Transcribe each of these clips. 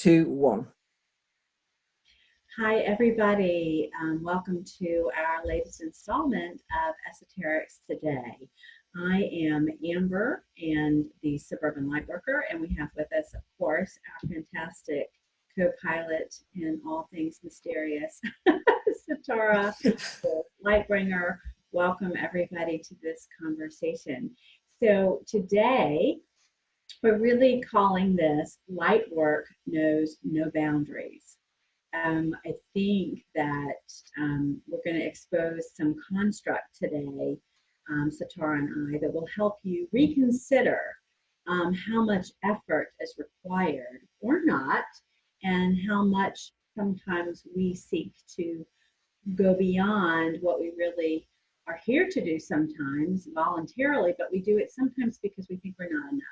2, 1. Hi, everybody. Welcome to our latest installment of Esoterics Today. I am Amber and the Suburban Lightworker, and we have with us, of course, our fantastic co-pilot in all things mysterious, Satara, the Lightbringer. Welcome, everybody, to this conversation. So today, we're really calling this Lightwork Knows No Boundaries. I think that we're going to expose some construct today, Satara and I, that will help you reconsider how much effort is required or not, and how much sometimes we seek to go beyond what we really are here to do sometimes voluntarily, but we do it sometimes because we think we're not enough.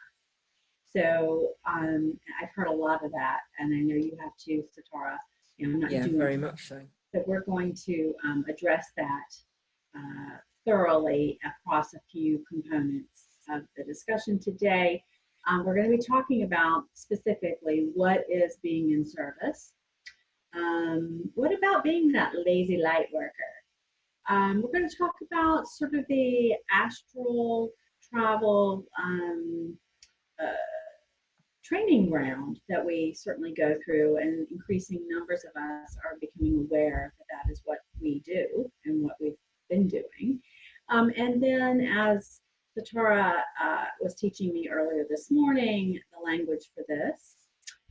So I've heard a lot of that, and I know you have too, Satara. I'm not doing very much so. So we're going to address that thoroughly across a few components of the discussion today. We're going to be talking about specifically what is being in service. What about being that lazy light worker? We're going to talk about sort of the astral travel training ground that we certainly go through, and increasing numbers of us are becoming aware that that is what we do and what we've been doing. And then, as Satara was teaching me earlier this morning, the language for this,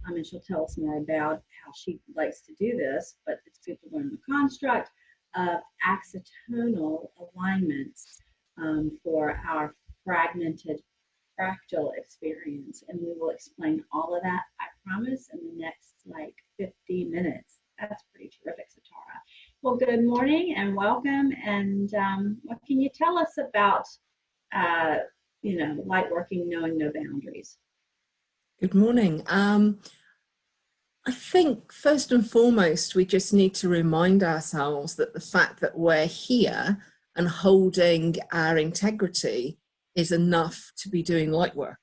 and she'll tell us more about how she likes to do this, but it's good to learn the construct of accitonal alignments for our fragmented fractal experience, and we will explain all of that, I promise, in the next 50 minutes. That's pretty terrific, Satara. Well, good morning and welcome. And what can you tell us about light working, knowing no boundaries? Good morning. I think first and foremost, we just need to remind ourselves that the fact that we're here and holding our integrity is enough to be doing light work.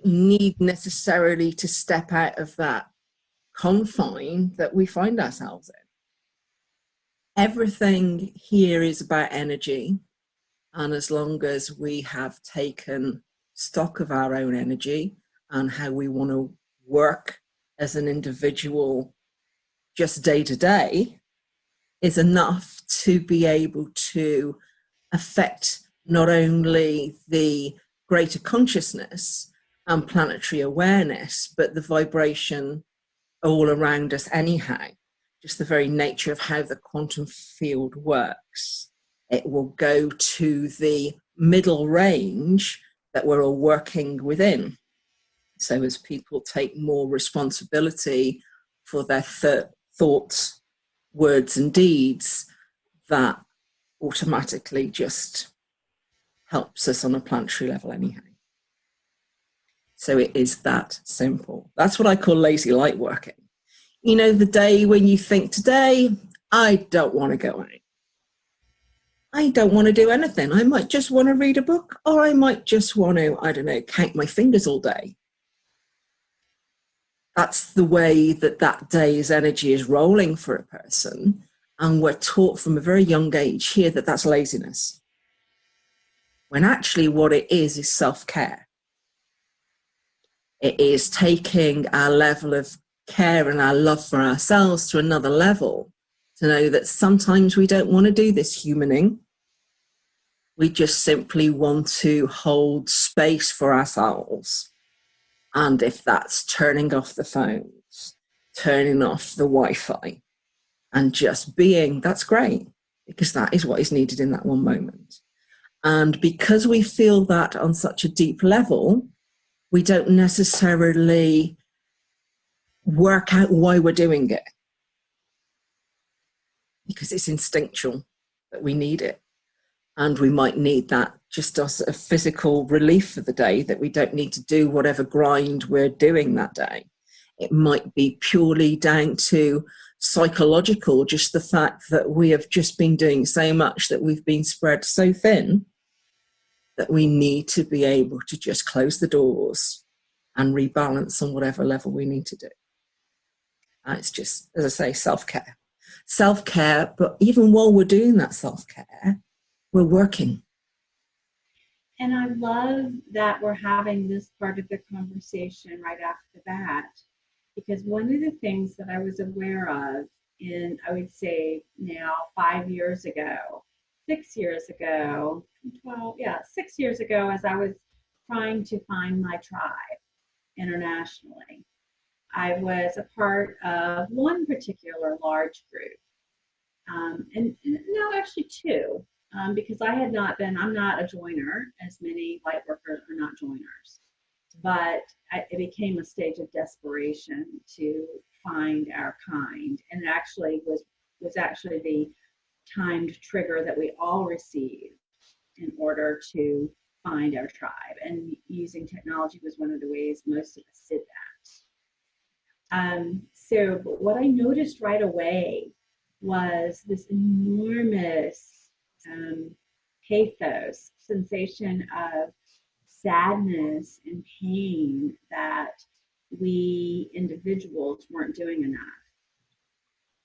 Need necessarily to step out of that confine that we find ourselves in. Everything here is about energy, and as long as we have taken stock of our own energy and how we want to work as an individual just day to day, is enough to be able to affect not only the greater consciousness and planetary awareness, but the vibration all around us anyhow. Just the very nature of how the quantum field works. It will go to the middle range that we're all working within. So as people take more responsibility for their thoughts, words, and deeds, that automatically just helps us on a planetary level anyhow. So it is that simple. That's what I call lazy light working. You know, the day when you think, today, I don't want to go out. I don't want to do anything. I might just want to read a book, or I might just want to, I don't know, count my fingers all day. That's the way that that day's energy is rolling for a person. And we're taught from a very young age here that that's laziness. When actually what it is self-care. It is taking our level of care and our love for ourselves to another level, to know that sometimes we don't want to do this humaning. We just simply want to hold space for ourselves. And if that's turning off the phones, turning off the Wi-Fi, and just being, that's great, because that is what is needed in that one moment. And because we feel that on such a deep level, we don't necessarily work out why we're doing it, because it's instinctual that we need it. And we might need that just as a physical relief for the day, that we don't need to do whatever grind we're doing that day. It might be purely down to psychological, just the fact that we have just been doing so much that we've been spread so thin that we need to be able to just close the doors and rebalance on whatever level we need to do. And it's just, as I say, self-care. Self-care, but even while we're doing that self-care, we're working. And I love that we're having this part of the conversation right off the bat, because one of the things that I was aware of in, I would say now 5 years ago, 6 years ago, 6 years ago, as I was trying to find my tribe internationally, I was a part of one particular large group, and no, actually two, because I had not been, I'm not a joiner, as many light workers are not joiners, but it became a stage of desperation to find our kind, and it actually was actually the timed trigger that we all received in order to find our tribe, and using technology was one of the ways most of us did that. So what I noticed right away was this enormous pathos, sensation of sadness and pain that we individuals weren't doing enough,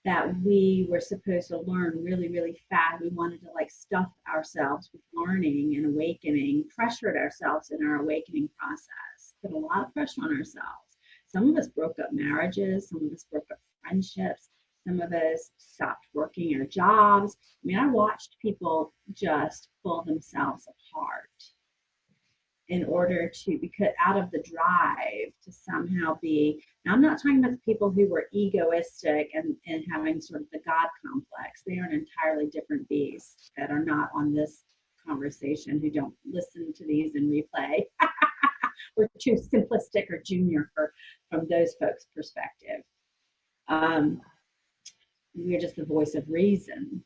that we were supposed to learn really, really fast. We wanted to like stuff ourselves with learning and awakening, pressured ourselves in our awakening process, put a lot of pressure on ourselves. Some of us broke up marriages, some of us broke up friendships, some of us stopped working our jobs. I mean, I watched people just pull themselves apart in order to, because out of the drive to somehow be, now I'm not talking about the people who were egoistic and having sort of the God complex. They are an entirely different beast that are not on this conversation, who don't listen to these in replay. We're too simplistic or junior from those folks' perspective. We're just the voice of reason,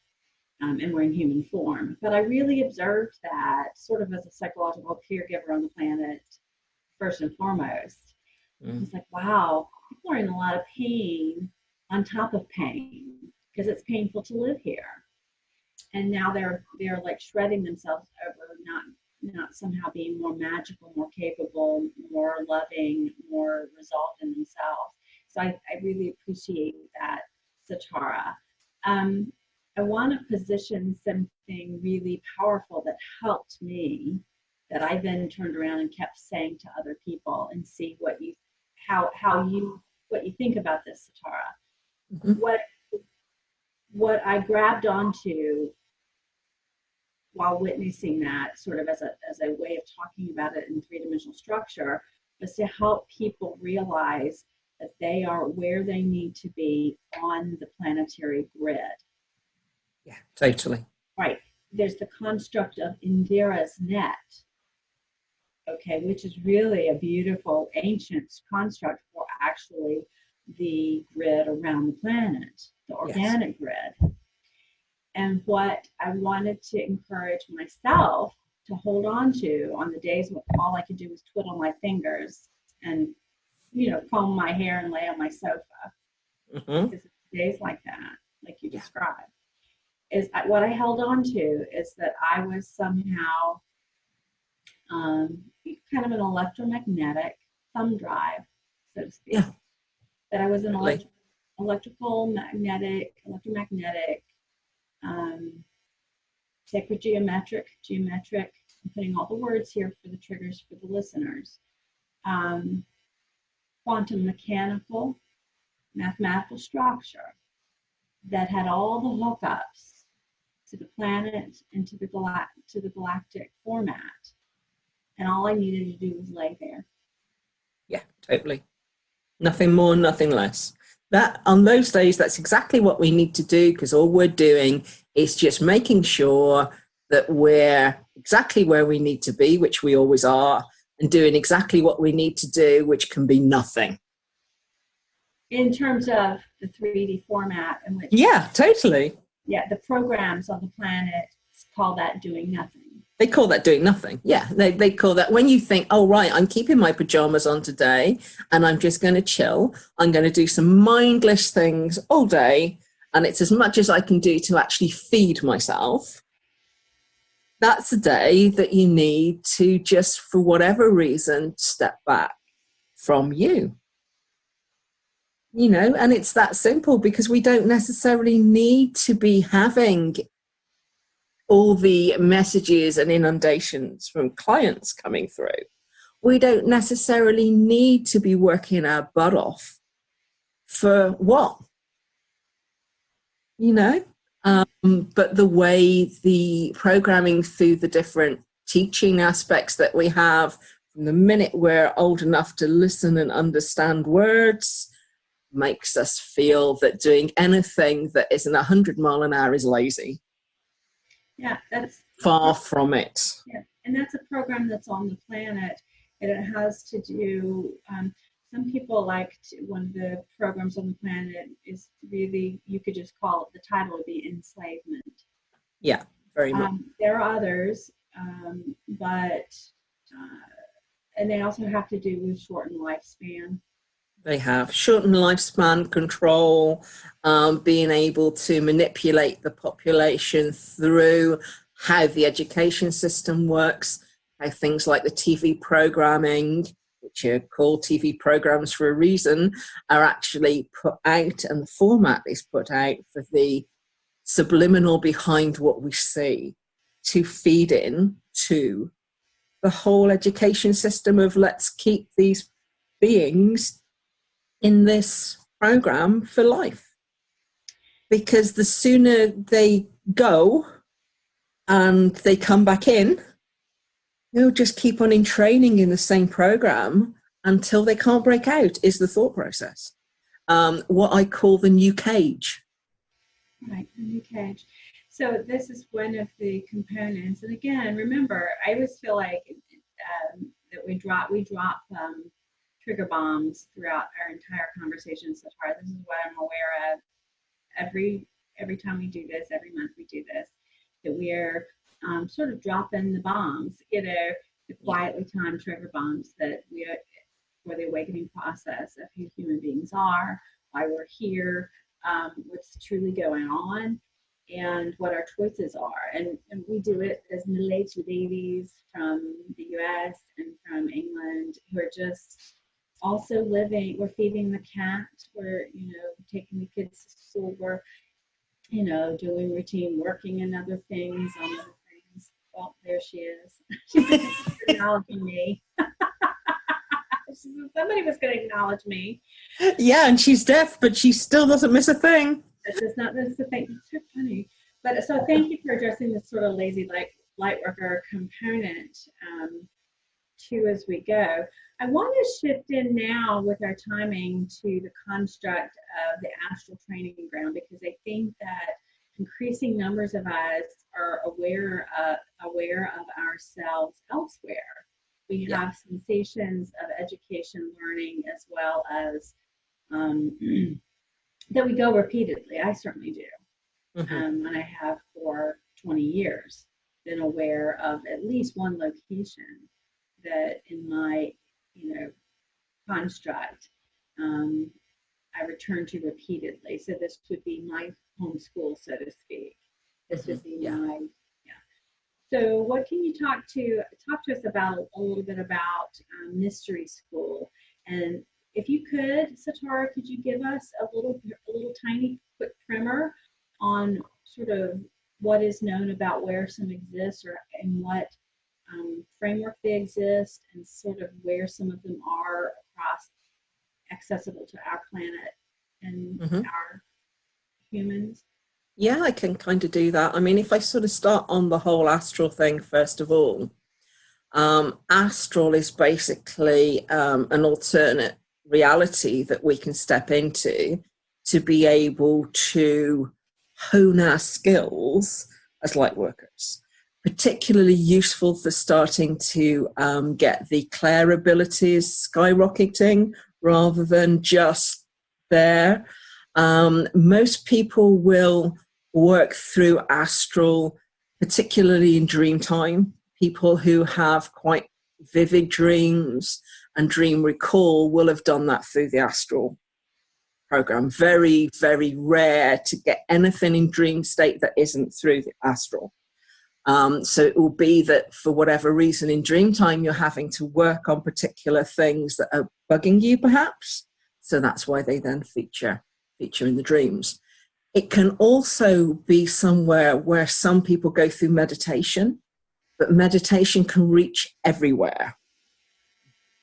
and we're in human form. But I really observed that sort of as a psychological caregiver on the planet, first and foremost. It's like, wow, people are in a lot of pain on top of pain, because it's painful to live here. And now they're like shredding themselves over not somehow being more magical, more capable, more loving, more resolved in themselves. So I really appreciate that, Satara. I want to position something really powerful that helped me, that I then turned around and kept saying to other people, and see what you think about this, Satara. Mm-hmm. What I grabbed onto while witnessing that, sort of as a way of talking about it in three-dimensional structure, was to help people realize that they are where they need to be on the planetary grid. Yeah, totally. Right. There's the construct of Indira's net, okay, which is really a beautiful ancient construct for actually the grid around the planet, the organic grid. And what I wanted to encourage myself to hold on to on the days when all I could do was twiddle my fingers and, comb my hair and lay on my sofa, because it's days like that, like you described, is what I held on to is that I was somehow kind of an electromagnetic thumb drive, so to speak. Yeah. That I was an electromagnetic, sacred geometric, I'm putting all the words here for the triggers for the listeners, quantum mechanical, mathematical structure that had all the hookups to the planet and to the galactic format. And all I needed to do was lay there. Yeah, totally. Nothing more, nothing less. That on those days, that's exactly what we need to do, because all we're doing is just making sure that we're exactly where we need to be, which we always are, and doing exactly what we need to do, which can be nothing. In terms of the 3D format in which... Yeah, totally. Yeah, the programs on the planet call that doing nothing. They call that doing nothing. Yeah, they call that when you think, oh, right, I'm keeping my pajamas on today and I'm just going to chill. I'm going to do some mindless things all day. And it's as much as I can do to actually feed myself. That's a day that you need to just, for whatever reason, step back from you. You know, and it's that simple, because we don't necessarily need to be having all the messages and inundations from clients coming through. We don't necessarily need to be working our butt off for what? You know? But the way the programming through the different teaching aspects that we have, from the minute we're old enough to listen and understand words, makes us feel that doing anything that isn't 100 mile an hour is lazy. Yeah, that's far from it. Yeah, and that's a program that's on the planet, and it has to do. Some people like one of the programs on the planet is really, you could just call it, the title would be enslavement. Yeah, very much. There are others, but and they also have to do with shortened lifespan. They have shortened lifespan control, being able to manipulate the population through how the education system works, how things like the TV programming, which are called TV programs for a reason, are actually put out, and the format is put out for the subliminal behind what we see to feed in to the whole education system of let's keep these beings in this program for life. Because the sooner they go and they come back in, they'll just keep on in training in the same program until they can't break out, is the thought process. What I call the new cage. Right, the new cage. So this is one of the components. And again, remember, I always feel like that we drop trigger bombs throughout our entire conversation so far. This is what I'm aware of. Every time we do this, every month we do this, that we're sort of dropping the bombs, the quietly timed trigger bombs that we are for the awakening process of who human beings are, why we're here, what's truly going on, and what our choices are. And we do it as middle-aged ladies from the US and from England who are just also living. We're feeding the cat, we're taking the kids to school, we're doing routine working and other things on other things. Well, there she is. She's acknowledging me. Somebody was going to acknowledge me. Yeah, and she's deaf, but she still doesn't miss a thing. It does not miss a thing. It's so funny. But so thank you for addressing this sort of lazy light worker component too as we go. I want to shift in now with our timing to the construct of the astral training ground, because I think that increasing numbers of us are aware of ourselves elsewhere. We have sensations of education, learning, as well as that we go repeatedly. I certainly do. And I have for 20 years been aware of at least one location that in my construct I return to repeatedly. So this would be my home school, so to speak. This would be my So what can you talk to us about a little bit about Mystery School? And if you could, Satara, could you give us a little tiny quick primer on sort of what is known about where some exists, or in what framework they exist, and sort of where some of them are across accessible to our planet and our humans? Yeah, I can kind of do that. I mean, if I sort of start on the whole astral thing, first of all, astral is basically an alternate reality that we can step into to be able to hone our skills as light workers. Particularly useful for starting to get the clair abilities skyrocketing rather than just there. Most people will work through astral, particularly in dream time. People who have quite vivid dreams and dream recall will have done that through the astral program. Very, very rare to get anything in dream state that isn't through the astral. So it will be that for whatever reason in dream time, you're having to work on particular things that are bugging you perhaps. So that's why they then feature in the dreams. It can also be somewhere where some people go through meditation, but meditation can reach everywhere.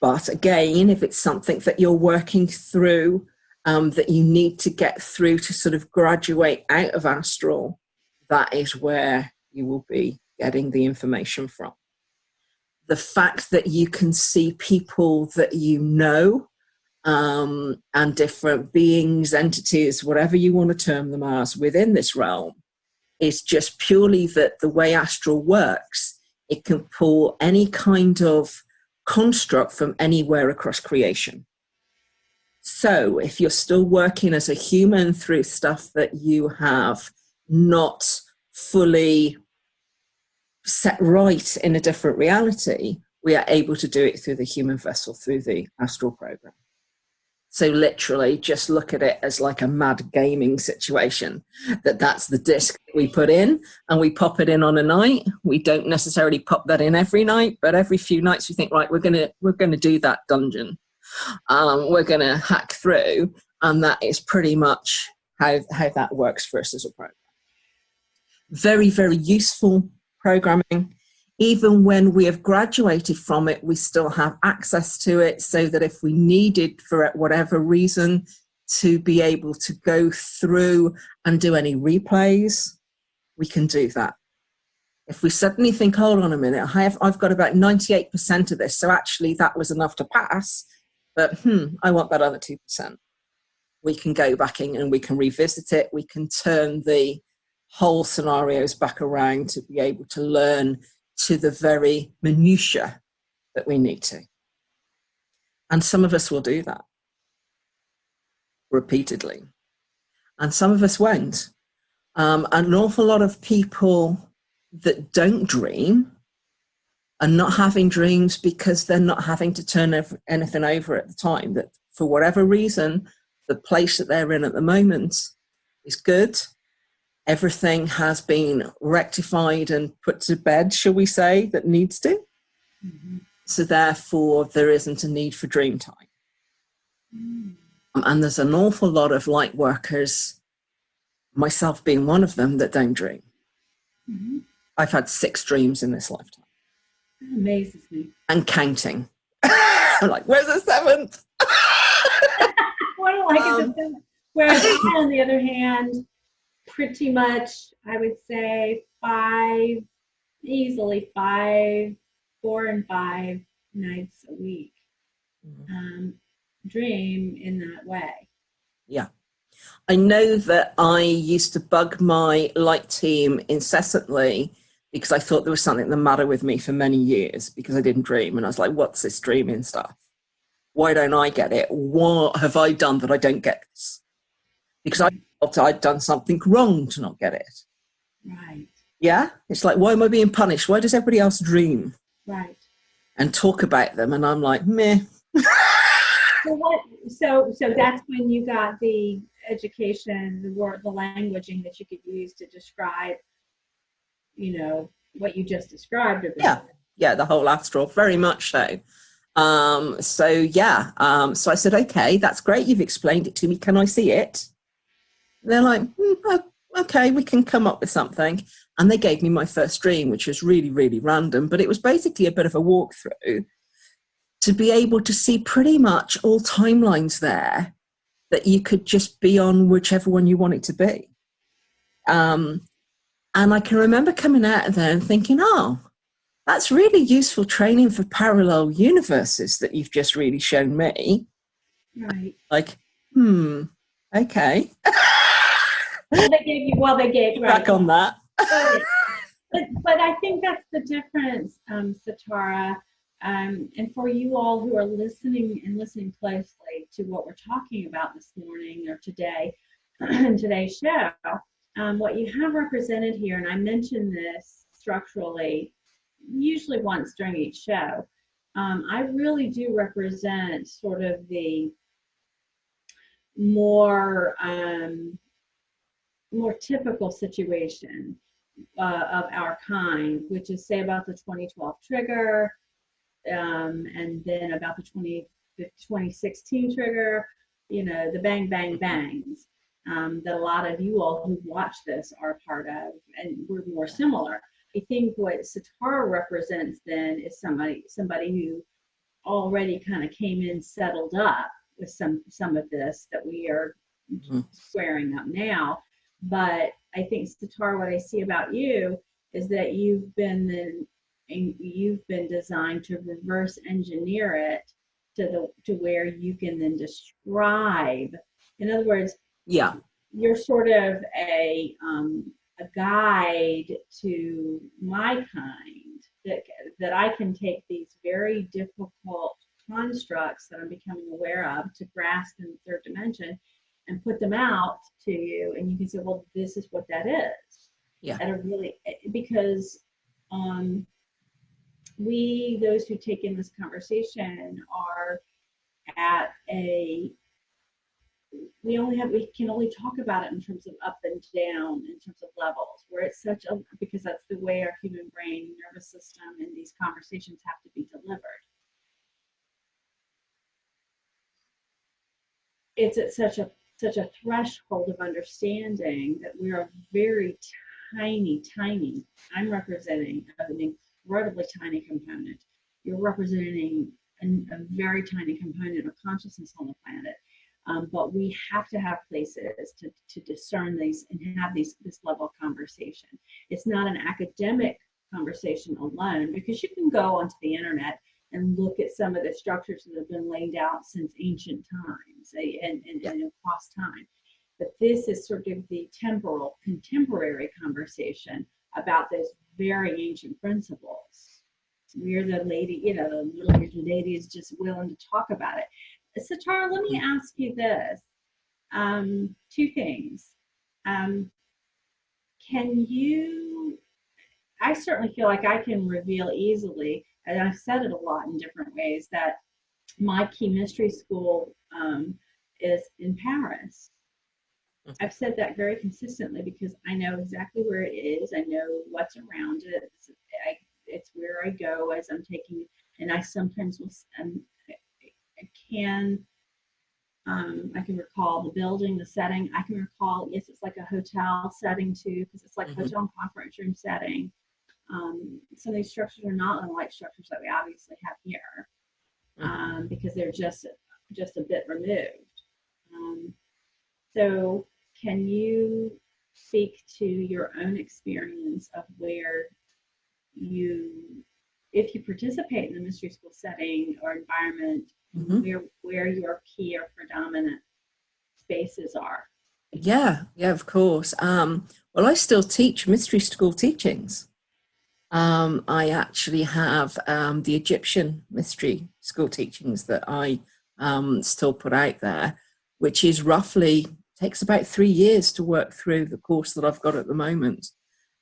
But again, if it's something that you're working through, that you need to get through to sort of graduate out of astral, that is where you will be getting the information from. The fact that you can see people that you know, and different beings, entities, whatever you want to term them as within this realm, is just purely that the way astral works, it can pull any kind of construct from anywhere across creation. So if you're still working as a human through stuff that you have not fully set right in a different reality, we are able to do it through the human vessel, through the astral program. So literally just look at it as like a mad gaming situation, that's the disc we put in and we pop it in on a night. We don't necessarily pop that in every night, but every few nights we think, right, we're gonna do that dungeon. We're gonna hack through, and that is pretty much how that works for us as a program. Very, very useful programming. Even when we have graduated from it, we still have access to it, so that if we needed, for whatever reason, to be able to go through and do any replays, we can do that. If we suddenly think, hold on a minute, I've got about 98% of this, so actually that was enough to pass, but I want that other 2%. We can go back in and we can revisit it. We can turn the whole scenarios back around to be able to learn to the very minutiae that we need to. And some of us will do that repeatedly. And some of us won't. An awful lot of people that don't dream are not having dreams because they're not having to turn anything over at the time. That for whatever reason, the place that they're in at the moment is good. Everything has been rectified and put to bed, shall we say, that needs to. Mm-hmm. So therefore, there isn't a need for dream time. Mm. And there's an awful lot of light workers, myself being one of them, that don't dream. Mm-hmm. I've had 6 dreams in this lifetime. That amazes me. And counting. I'm like, where's the 7th? What do I like the 7th? Whereas I, on the other hand, pretty much, I would say 5, 4 and 5 nights a week. Dream in that way. Yeah. I know that I used to bug my light team incessantly because I thought there was something the matter with me for many years because I didn't dream. And I was like, what's this dreaming stuff? Why don't I get it? What have I done that I don't get this? Because I thought I'd done something wrong to not get it. Right. Yeah? It's like, why am I being punished? Why does everybody else dream? Right. And talk about them, and I'm like, meh. So that's when you got the education, the word, the languaging that you could use to describe, what you just described. Yeah, the whole astral, very much so. So I said, okay, that's great. You've explained it to me. Can I see it? And they're like, okay, we can come up with something. And they gave me my first dream, which was really, really random, but it was basically a bit of a walkthrough to be able to see pretty much all timelines there that you could just be on whichever one you want it to be. And I can remember coming out of there and thinking, oh, that's really useful training for parallel universes that you've just really shown me. Right. Like, okay. They gave back right. on that. But I think that's the difference, Satara. And for you all who are listening closely to what we're talking about this morning or today, today's show, what you have represented here, and I mentioned this structurally, usually once during each show, I really do represent sort of the more typical situation of our kind, which is, say, about the 2012 trigger, and then about the the 2016 trigger, the bang, bang, bangs that a lot of you all who watch this are part of, and we're more similar. I think what Satara represents then is somebody who already kind of came in settled up with some of this that we are squaring up now. But I think, Satara, what I see about you is that you've been designed to reverse engineer it to where you can then describe. In other words, you're sort of a guide to my kind, that I can take these very difficult constructs that I'm becoming aware of to grasp in the third dimension and put them out to you, and you can say, well, this is what that is. Because those who take in this conversation are at we can only talk about it in terms of up and down, in terms of levels, where it's because that's the way our human brain, nervous system, and these conversations have to be delivered. It's at such a threshold of understanding that we are very tiny. I'm representing an incredibly tiny component. You're representing a very tiny component of consciousness on the planet. But we have to have places to discern these and have this level of conversation. It's not an academic conversation alone, because you can go onto the internet and look at some of the structures that have been laid out since ancient times and across time. But this is sort of the temporal, contemporary conversation about those very ancient principles. We're the little lady is just willing to talk about it. Satara, let me ask you this. Two things. I certainly feel like I can reveal easily, and I've said it a lot in different ways, that my key mystery school is in Paris. I've said that very consistently because I know exactly where it is. I know what's around it. It's where I go as I'm taking, and I sometimes will. I can recall the building, the setting. I can recall, yes, it's like a hotel setting too, because it's like hotel and conference room setting. Some of these structures are not unlike structures that we obviously have here, because they're just a bit removed. So can you speak to your own experience of where if you participate in the mystery school setting or environment, where your key or predominant spaces are? Yeah, of course. Well, I still teach mystery school teachings. I actually have the Egyptian mystery school teachings that I still put out there, which is takes about 3 years to work through the course that I've got at the moment,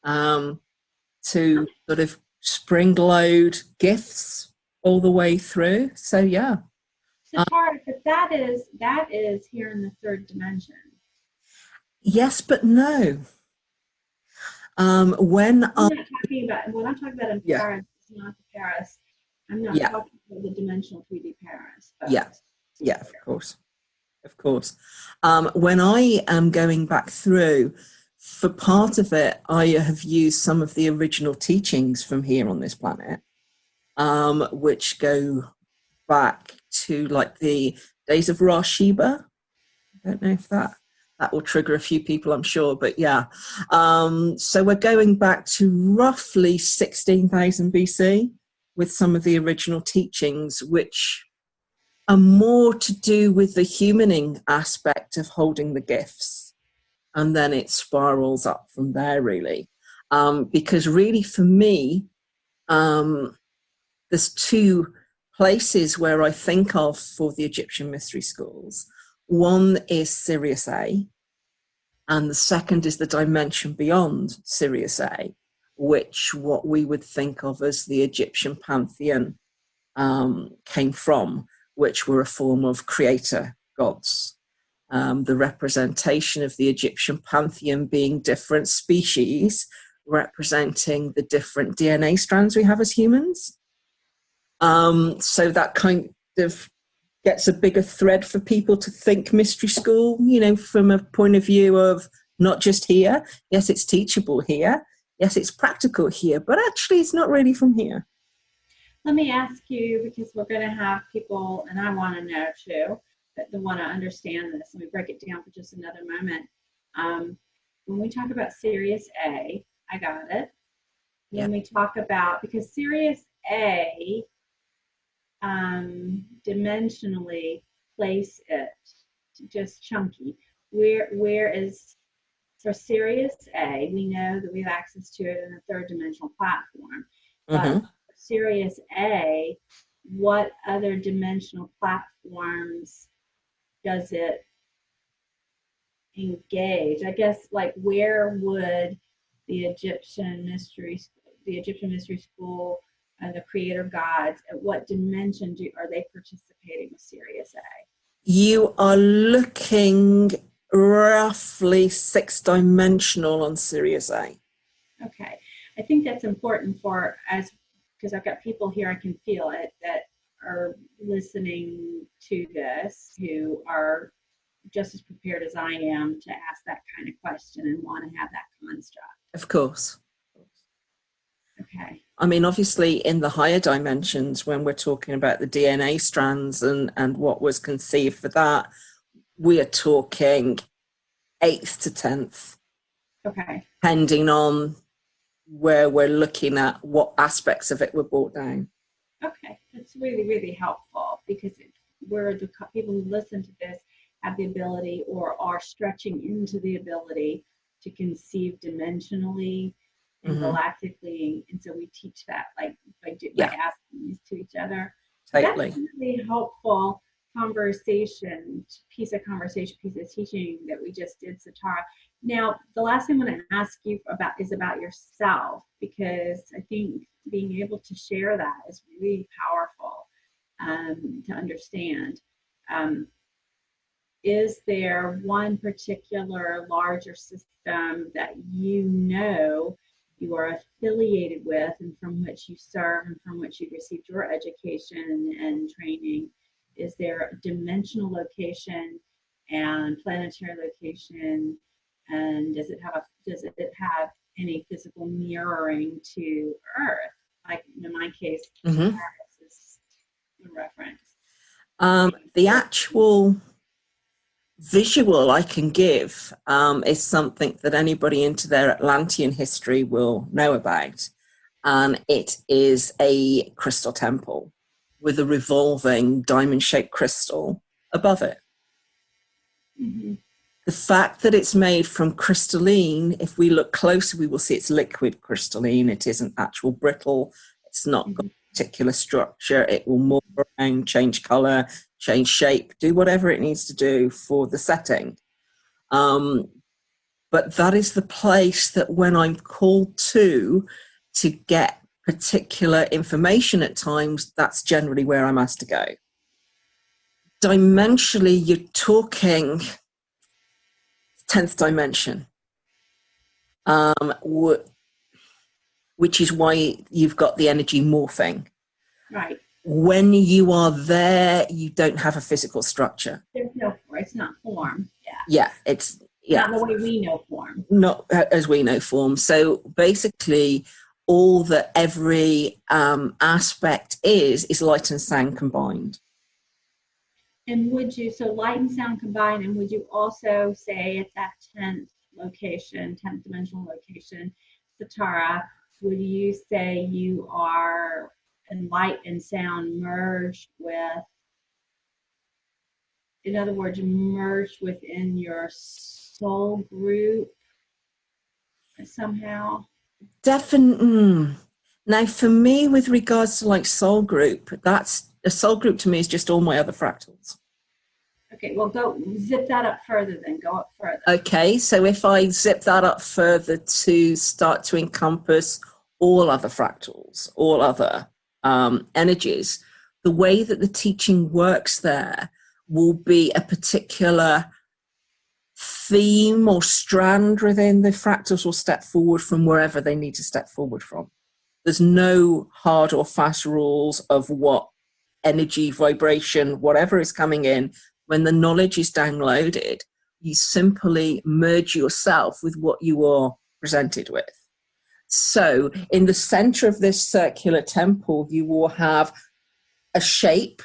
to sort of spring load gifts all the way through. So yeah. Satara, but that is here in the third dimension. Yes, but no. When I'm not talking about, when I'm talking about in Paris, it's not the Paris. I'm not talking about the dimensional 3D Paris. Yeah, of course. When I am going back through, for part of it, I have used some of the original teachings from here on this planet, which go back to like the days of Ra Sheba. I don't know if that will trigger a few people, I'm sure, but yeah. So we're going back to roughly 16,000 BC with some of the original teachings, which are more to do with the humaning aspect of holding the gifts. And then it spirals up from there, really. Because really, for me, there's two places where I think of for the Egyptian mystery schools. One is Sirius A, and the second is the dimension beyond Sirius A, which what we would think of as the Egyptian pantheon came from, which were a form of creator gods. The representation of the Egyptian pantheon being different species, representing the different DNA strands we have as humans. So that kind of gets a bigger thread for people to think mystery school, you know, from a point of view of not just here. Yes, it's teachable here. Yes, it's practical here, but actually it's not really from here. Let me ask you, because we're going to have people, and I want to know too, that they want to understand this. Let me break it down for just another moment. When we talk about Sirius A, I got it. When we talk about, because Sirius A, dimensionally place it just chunky. Where is, for Sirius A, we know that we have access to it in a third dimensional platform. But Sirius A, what other dimensional platforms does it engage? I guess, like, where would the Egyptian mystery school and the creator gods, at what dimension are they participating with Sirius A? You are looking roughly 6-dimensional on Sirius A. Okay, I think that's important for as, because I've got people here, I can feel it, that are listening to this who are just as prepared as I am to ask that kind of question and want to have that construct. Of course. Okay. I mean, obviously, in the higher dimensions, when we're talking about the DNA strands and what was conceived for that, we are talking 8th to 10th. Okay. Depending on where we're looking at, what aspects of it were brought down. Okay, that's really, really helpful, because where the people who listen to this have the ability or are stretching into the ability to conceive dimensionally and galactically, and so we teach that, like, by asking these to each other. Totally. That's a really helpful piece of teaching that we just did, Satara. Now, the last thing I want to ask you about is about yourself, because I think being able to share that is really powerful to understand. Is there one particular larger system that you are affiliated with, and from which you serve, and from which you've received your education and training? Is there a dimensional location and planetary location, and does it have any physical mirroring to Earth? Like in my case, Paris is the reference. The actual visual I can give is something that anybody into their Atlantean history will know about, and it is a crystal temple with a revolving diamond-shaped crystal above it. The fact that it's made from crystalline, if we look closer, we will see it's liquid crystalline. It isn't actual brittle. It's not got a particular structure. It will move around, change color, change shape, do whatever it needs to do for the setting. But that is the place that when I'm called to get particular information at times, that's generally where I'm asked to go. Dimensionally, you're talking 10th dimension, which is why you've got the energy morphing. Right. When you are there, you don't have a physical structure. It's not form. It's not the way we know form. Not as we know form. So basically, all that every aspect is light and sound combined. And so light and sound combined, and would you also say at that 10th dimensional location, Satara, would you say you are in light and sound merged with, in other words, merged within your soul group somehow? Definitely. Now, for me, with regards to like soul group, that's a soul group to me is just all my other fractals. Okay, well, go zip that up further then. Go up further. Okay, so if I zip that up further to start to encompass all other fractals, all other energies, the way that the teaching works there will be a particular theme or strand within the fractals will step forward from wherever they need to step forward from. There's no hard or fast rules of what energy, vibration, whatever is coming in, when the knowledge is downloaded, you simply merge yourself with what you are presented with. So in the center of this circular temple, you will have a shape,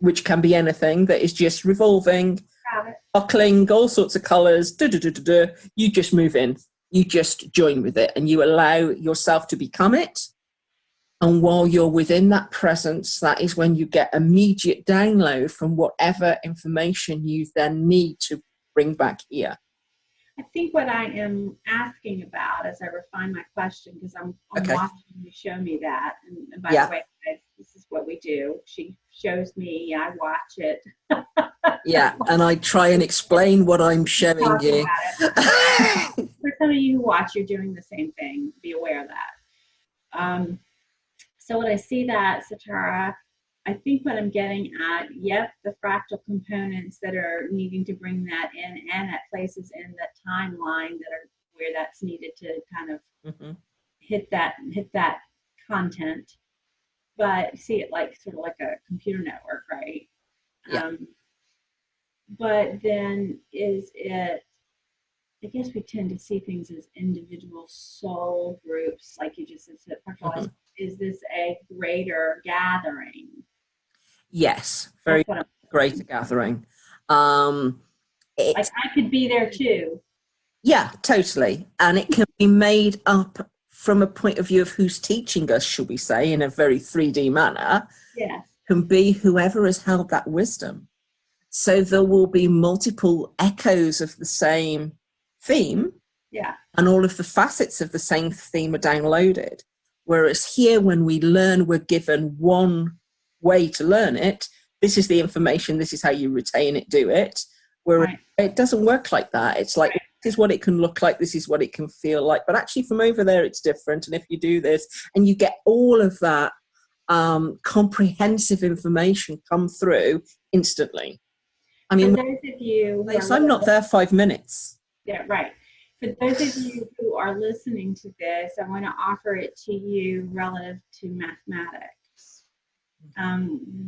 which can be anything, that is just revolving, buckling, all sorts of colors. You just move in, you just join with it, and you allow yourself to become it. And while you're within that presence, that is when you get immediate download from whatever information you then need to bring back here. I think what I am asking about as I refine my question, because I'm watching you show me that. And by the way, guys, this is what we do. She shows me, I watch it. Yeah, and I try and explain what I'm showing you. For some of you who watch, you're doing the same thing. Be aware of that. So when I see that, Satara, I think what I'm getting at, yep, the fractal components that are needing to bring that in, and at places in the timeline that are where that's needed to kind of hit that content, but see it like sort of like a computer network, right? Yeah. But then is it, I guess we tend to see things as individual soul groups, like you just said, is this a greater gathering? Yes, very greater gathering. Like I could be there too. Yeah, totally. And it can be made up from a point of view of who's teaching us, shall we say, in a very 3D manner. Yes. Can be whoever has held that wisdom. So there will be multiple echoes of the same theme. Yeah. And all of the facets of the same theme are downloaded. Whereas here, when we learn, we're given one way to learn it. This is the information. This is how you retain it, do it. Whereas it doesn't work like that. It's like, this is what it can look like. This is what it can feel like. But actually from over there, it's different. And if you do this, and you get all of that comprehensive information come through instantly. I mean, for those of you I'm not there 5 minutes. Yeah, right. For those of you who are listening to this, I want to offer it to you relative to mathematics.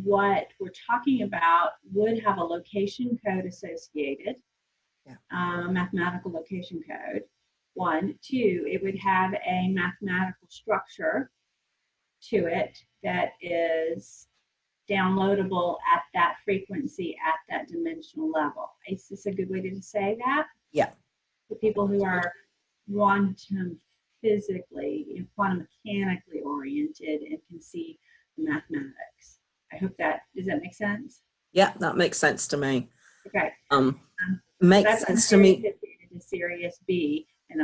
What we're talking about would have a location code associated, mathematical location code. 1, 2, it would have a mathematical structure to it that is downloadable at that frequency, at that dimensional level. Is this a good way to say that? Yeah. For people who are quantum physically, quantum mechanically oriented and can see the mathematics. I hope does that make sense? Yeah, that makes sense to me. Okay. Makes sense to me. It's a serious B, and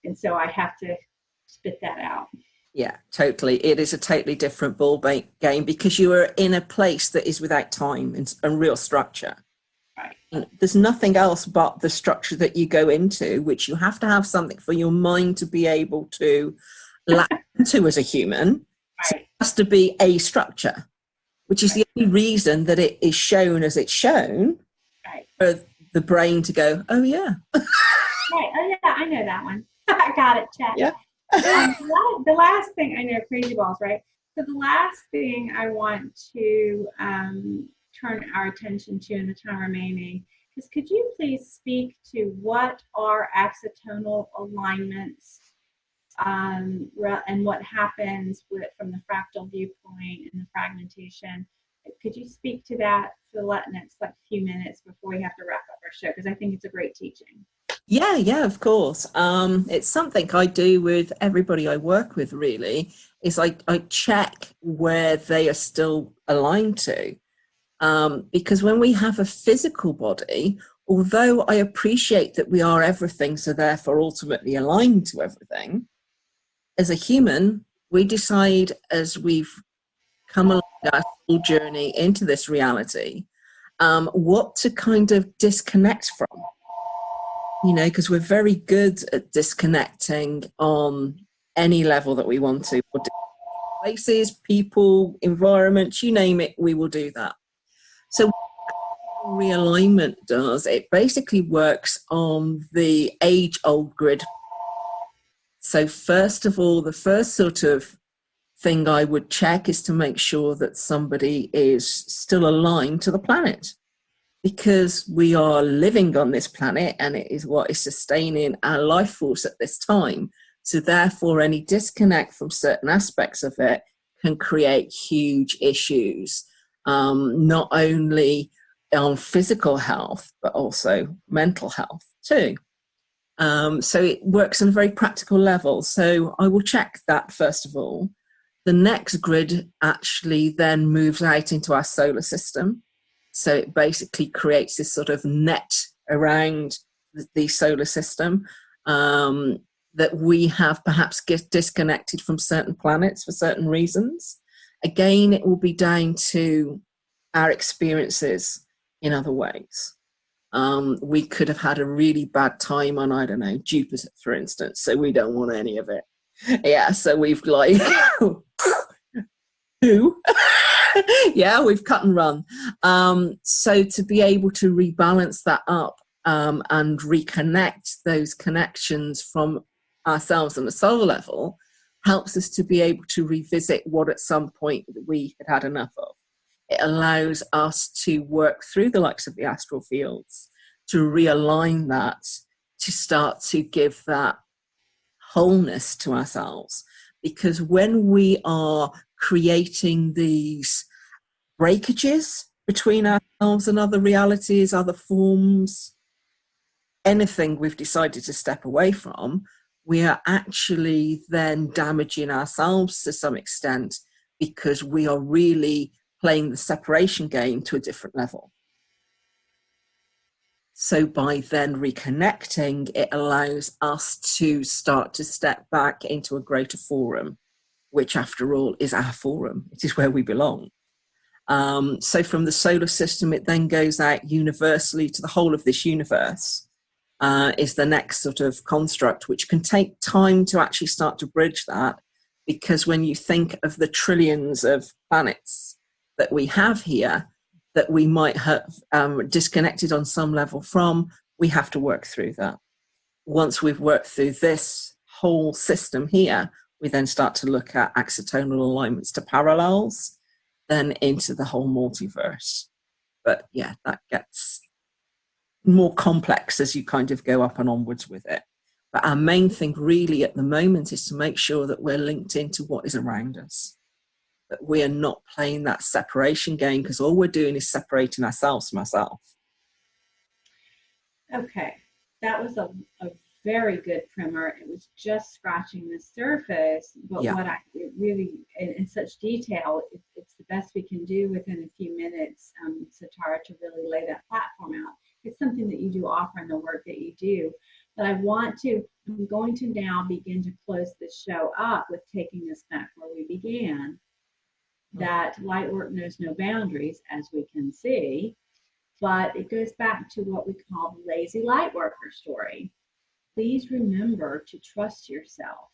and so I have to spit that out. Yeah, totally. It is a totally different ball game because you are in a place that is without time and real structure. Right. And there's nothing else but the structure that you go into, which you have to have something for your mind to be able to latch into as a human. Right. So it has to be a structure, which is the only reason that it is shown as it's shown for the brain to go, oh, yeah. Right. Oh, yeah, I know that one. I got it, check. Yeah. The last thing, I know, crazy balls, right? So the last thing I want to turn our attention to in the time remaining is, could you please speak to what are accidental alignments and what happens from the fractal viewpoint and the fragmentation? Could you speak to that for the next like few minutes before we have to wrap up our show? Because I think it's a great teaching. Yeah, of course. It's something I do with everybody I work with, really, is I check where they are still aligned to. Because when we have a physical body, although I appreciate that we are everything, so therefore ultimately aligned to everything, as a human, we decide as we've come along our full journey into this reality, what to kind of disconnect from. You know, because we're very good at disconnecting on any level that we want to. Places, people, environments, you name it, we will do that. So what realignment does, it basically works on the age-old grid. So first of all, the first sort of thing I would check is to make sure that somebody is still aligned to the planet, because we are living on this planet and it is what is sustaining our life force at this time. So therefore, any disconnect from certain aspects of it can create huge issues, not only on physical health, but also mental health too. So it works on a very practical level. So I will check that first of all. The next grid actually then moves out into our solar system. So it basically creates this sort of net around the solar system, that we have perhaps disconnected from certain planets for certain reasons. Again, it will be down to our experiences in other ways. We could have had a really bad time on, I don't know, Jupiter, for instance, so we don't want any of it. Yeah, so we've like, who? Yeah, we've cut and run. So to be able to rebalance that up, and reconnect those connections from ourselves on the soul level helps us to be able to revisit what at some point we had had enough of. It allows us to work through the likes of the astral fields, to realign that, to start to give that wholeness to ourselves. Because when we are creating these breakages between ourselves and other realities, other forms, anything we've decided to step away from, we are actually then damaging ourselves to some extent, because we are really playing the separation game to a different level. So by then reconnecting, it allows us to start to step back into a greater forum, which after all is our forum. It is where we belong. So from the solar system, it then goes out universally to the whole of this universe, is the next sort of construct, which can take time to actually start to bridge that. Because when you think of the trillions of planets that we have here, that we might have disconnected on some level from, we have to work through that. Once we've worked through this whole system here, we then start to look at exotonal alignments to parallels, then into the whole multiverse. But yeah, that gets more complex as you kind of go up and onwards with it. But our main thing really at the moment is to make sure that we're linked into what is around us, that we are not playing that separation game, because all we're doing is separating ourselves from ourselves. Okay, that was a very good primer. It was just scratching the surface, but Yeah. what I really, in such detail, it's the best we can do within a few minutes, Satara, to really lay that platform out. It's something that you do offer in the work that you do. But I'm going to now begin to close this show up with taking us back where we began, that light work knows no boundaries, as we can see, but it goes back to what we call the lazy light worker story. Please remember to trust yourself,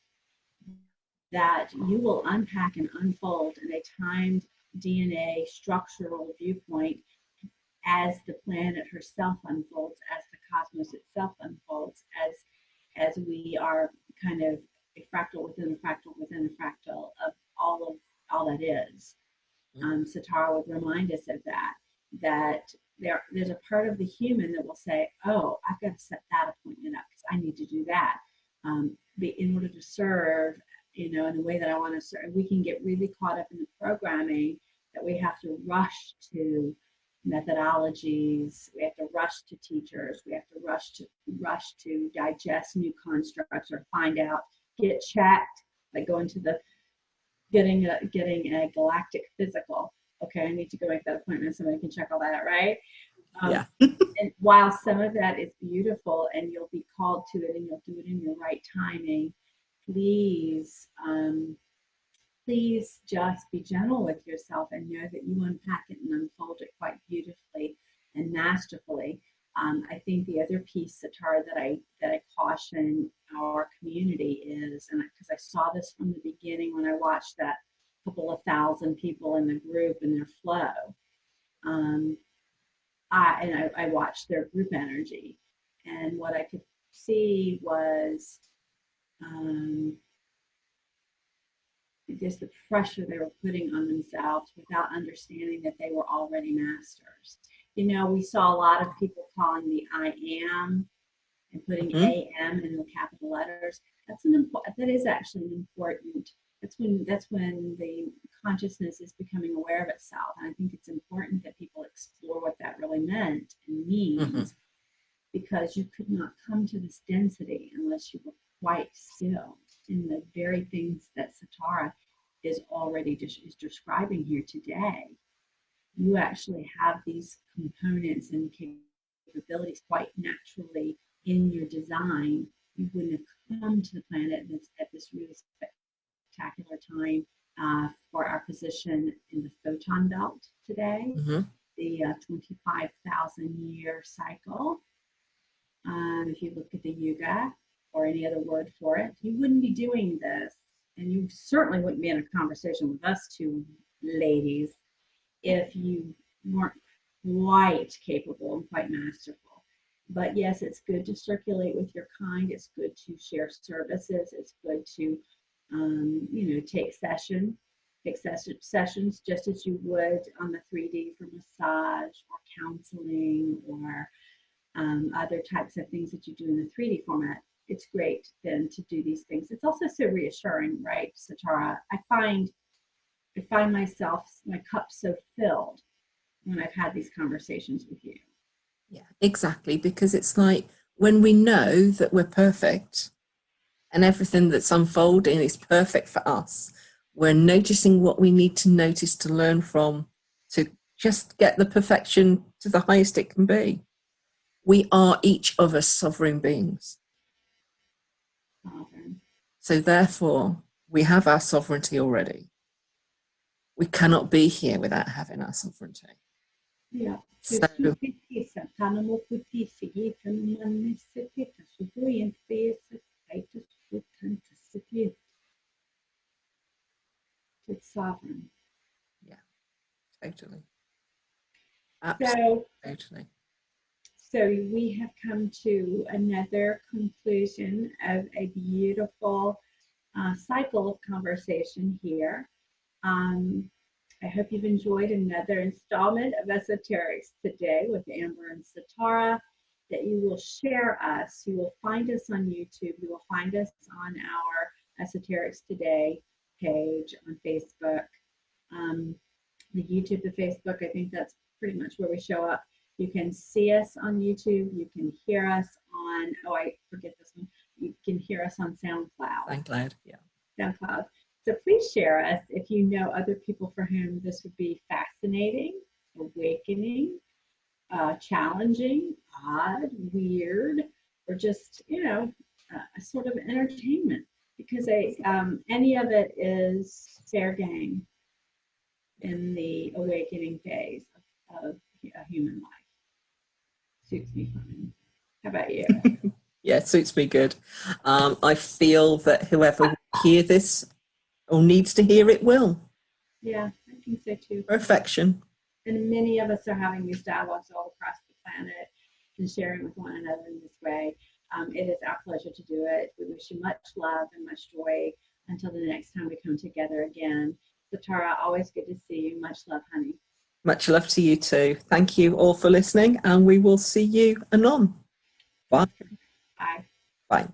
that you will unpack and unfold in a timed DNA structural viewpoint as the planet herself unfolds, as the cosmos itself unfolds, as we are kind of a fractal within a fractal within a fractal of all that is. Satara would remind us of that there's a part of the human that will say, oh, I've got to set that appointment up because I need to do that. In order to serve, in the way that I want to serve. We can get really caught up in the programming that we have to rush to methodologies, we have to rush to teachers, we have to rush to digest new constructs or find out, get checked, like going to the getting a galactic physical. Okay, I need to go make that appointment. Somebody can check all that out, right? Yeah. And while some of that is beautiful and you'll be called to it and you'll do it in your right timing, please, please just be gentle with yourself and know that you unpack it and unfold it quite beautifully and masterfully. I think the other piece, Satara, that I caution our community is, and because I saw this from the beginning when I watched that couple of thousand people in the group and their flow, I watched their group energy, and what I could see was just the pressure they were putting on themselves without understanding that they were already masters. You know, we saw a lot of people calling the I am and putting Mm-hmm. AM in the capital letters. That's an important. That is actually an important. That's when the consciousness is becoming aware of itself. And I think it's important that people explore what that really meant and Mm-hmm. means, because you could not come to this density unless you were quite still in the very things that Satara is already is describing here today. You actually have these components and capabilities quite naturally in your design. You wouldn't have come to the planet at this really spectacular time for our position in the photon belt today, Mm-hmm. the 25,000 year cycle. If you look at the Yuga or any other word for it, you wouldn't be doing this. And you certainly wouldn't be in a conversation with us two ladies if you weren't quite capable and quite masterful. But yes, it's good to circulate with your kind. It's good to share services. It's good to, take sessions just as you would on the 3D for massage or counseling or other types of things that you do in the 3D format. It's great then to do these things. It's also so reassuring, right, Satara? I find myself, my cup so filled when I've had these conversations with you. Yeah, exactly. Because it's like when we know that we're perfect and everything that's unfolding is perfect for us, we're noticing what we need to notice to learn from, to just get the perfection to the highest it can be. We are each of us sovereign beings. So therefore, we have our sovereignty already. We cannot be here without having our sovereignty. Yeah. So, It's sovereign. yeah, totally. So, Absolutely. so we have come to another conclusion of a beautiful cycle of conversation here. I hope you've enjoyed another installment of Esoterics Today with Amber and Satara, that you will share us. You will find us on YouTube. You will find us on our Esoterics Today page on Facebook. The YouTube, the Facebook, I think that's pretty much where we show up. You can see us on YouTube. You can hear us on, oh, I forget this one. You can hear us on SoundCloud. SoundCloud, yeah. SoundCloud. So please share us if you know other people for whom this would be fascinating, awakening, challenging, odd, weird, or just, a sort of entertainment. Because any of it is fair game in the awakening phase of a human life. Suits me fine. How about you? Yeah, it suits me good. I feel that whoever will hear this or needs to hear it will. Yeah, I think so too. Perfection. And many of us are having these dialogues all across the planet and sharing with one another in this way. It is our pleasure to do it. We wish you much love and much joy until the next time we come together again. Satara, always good to see you. Much love, honey. Much love to you too. Thank you all for listening, and we will see you anon. Bye. Bye. Bye.